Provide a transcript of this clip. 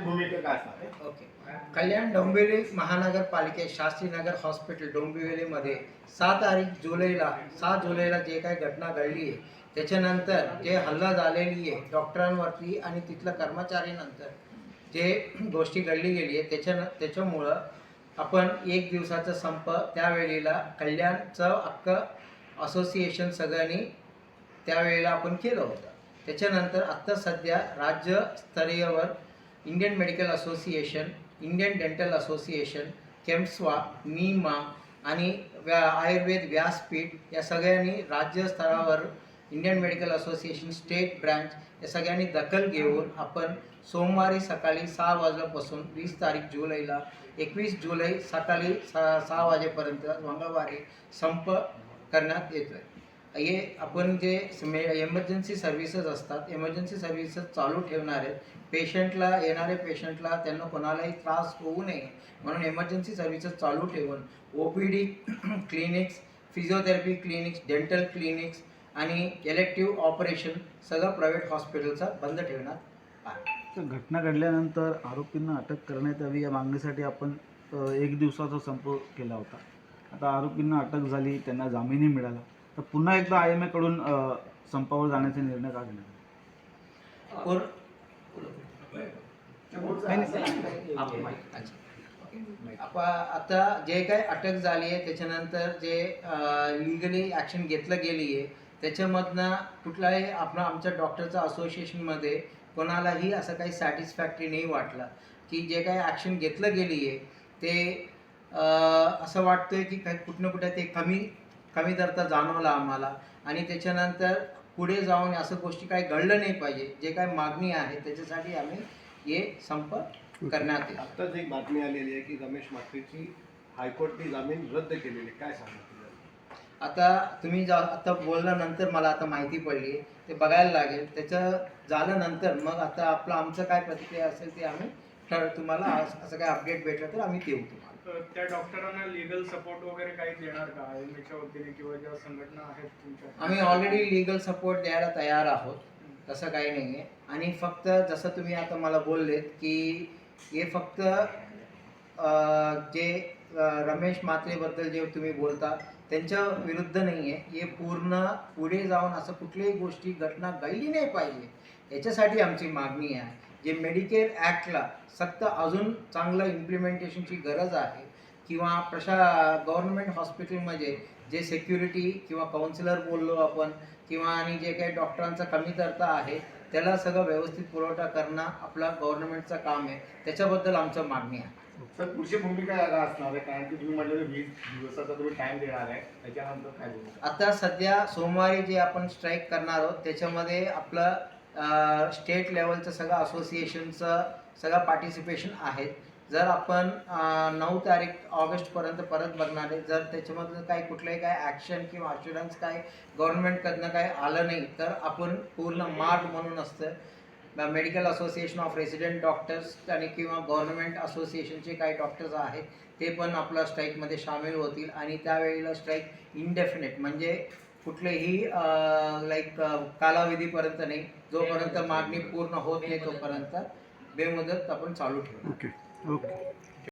भूमिका काय असणार आहे? ओके. कल्याण डोंबिवली महानगरपालिकेत शास्त्रीनगर हॉस्पिटल डोंबिवलीमध्ये 7 जुलैला जे काही घटना घडली आहे त्याच्यानंतर जे हल्ला झालेली आहे डॉक्टरांवरती आणि तिथल्या कर्मचाऱ्यांनंतर जे गोष्टी घडली गेली आहे त्याच्यामुळं आपण 1 दिवसाचा संप त्यावेळेला कल्याणचं अख्खं असोसिएशन सगळ्यांनी त्यावेळेला आपण केलं होतं. त्याच्यानंतर आत्ता सध्या राज्यस्तरीयवर Indian medical association, Indian dental association, केम्स्वा, नीमा आणि आयुर्वेद व्यासपीठ या सगळ्यांनी राज्यस्तरावर Indian medical association state branch या सगळ्यांनी दखल घेऊन आपण सोमवारी सकाळी 6 वाजल्यापासून 20 तारीख जुलैला 21 जुलै सकाळी 6 वाजेपर्यंत मंगळवारी संप करण्यात येतो आहे. हे आपण जे एमर्जन्सी सर्व्हिसेस असतात एमर्जन्सी सर्व्हिसेस चालू ठेवणार आहेत. येणारे पेशंटला त्यांना कोणालाही त्रास होऊ नये म्हणून एमर्जन्सी सर्व्हिसेस चालू ठेवून OPD clinics, physiotherapy clinics, dental clinics आणि इलेक्टिव्ह ऑपरेशन सगळं प्रायव्हेट हॉस्पिटलचा बंद ठेवण्यात आहे. घटना घडल्यानंतर आरोपींना अटक करण्यात यावी या मागणीसाठी आपण 1 दिवसाचा संप केला होता. आता आरोपींना अटक झाली, त्यांना जामीनही मिळाला, तर पुन्हा एकदा IMA कडून संपावर जाण्याचा निर्णय का घेण्यात आता जे काही अटक झाली आहे त्याच्यानंतर जे लिगली ॲक्शन घेतलं गेली आहे त्याच्यामधनं कुठलाही आमच्या डॉक्टरच्या असोसिएशनमध्ये कोणालाही असं काही सॅटिस्फॅक्टरी नाही वाटलं की जे काही ॲक्शन घेतलं गेली आहे ते असं वाटतंय की काही कुठं कुठं ते कमी दर्जा जाणवला आम्हाला आणि त्याच्यानंतर पुढे जाऊन असं गोष्टी काही घडलं नाही पाहिजे. जे काही मागणी आहे त्याच्यासाठी आम्ही हे संप करण्यात येईल. आत्ताच एक बातमी आलेली आहे की रमेश म्हात्रेची हायकोर्टने जामीन रद्द केलेली, काय सांगणार? आता तुम्ही आता बोलल्यानंतर मला आता माहिती पडली ते बघायला लागेल. त्याचं झाल्यानंतर मग आता आमचं काय प्रतिक्रिया असेल ते आम्ही तुम्हाला असं काय अपडेट भेटलं तर आम्ही देऊ तुम्हाला. त्या डॉक्टरांना लीगल सपोर्ट वगैरे काही देणार का IMAच्या वतीने किंवा ज्या संघटना आहेत तुमच्या? आम्ही ऑलरेडी लीगल सपोर्ट द्यायला तयार आहोत, तसं काही नाही आहे. आणि फक्त जसं तुम्ही आता मला बोललेत की हे फक्त जे रमेश म्हात्रेबद्दल जे तुम्ही बोलता त्यांच्या विरुद्ध नाही आहे. हे पूर्ण पुढे जाऊन असं कुठल्याही गोष्टी घटना घडली नाही पाहिजे याच्यासाठी आमची मागणी आहे. जे मेडिकेअर ॲक्टला सक्त अजून चांगलं इम्प्लिमेंटेशनची गरज आहे किंवा गव्हर्नमेंट हॉस्पिटलमध्ये जे सिक्युरिटी किंवा काउन्सिलर बोललो आपण किंवा आणि जे काही डॉक्टरांचा कमतरता आहे त्याला सगळं व्यवस्थित पुरवठा करणं आपलं गव्हर्नमेंटचं काम आहे. त्याच्याबद्दल आमचं मागणी आहे. सर पुढची भूमिका काय असणार आहे? कारण की तुम्ही म्हटलं 20 दिवसाचा तुम्ही टाइम देणार आहे, त्याच्यानंतर काय बोलू? आता सध्या सोमवारी जे आपण स्ट्राईक करणार आहोत त्याच्यामध्ये आपलं स्टेट लेवलचं सगळं असोसिएशनचं सगळं पार्टिसिपेशन आहेत. जर आपण 9 ऑगस्टपर्यंत परत बघणार आहे, जर त्याच्यामधलं काही कुठलंही काय ॲक्शन किंवा अश्युरन्स काय गव्हर्नमेंटकडनं काय आलं नाही तर आपण पूर्ण मार्ग म्हणून असतं medical association of resident doctors आणि किंवा गव्हर्नमेंट असोसिएशनचे काही डॉक्टर्स आहेत ते पण आपल्या स्ट्राईकमध्ये सामील होतील आणि त्यावेळेला स्ट्राईक इनडेफिनेट म्हणजे कुठलेही कालावधीपर्यंत नाही, जोपर्यंत मागणी पूर्ण होत नाही तोपर्यंत बेमुदत आपण चालू ठेवू. ओके.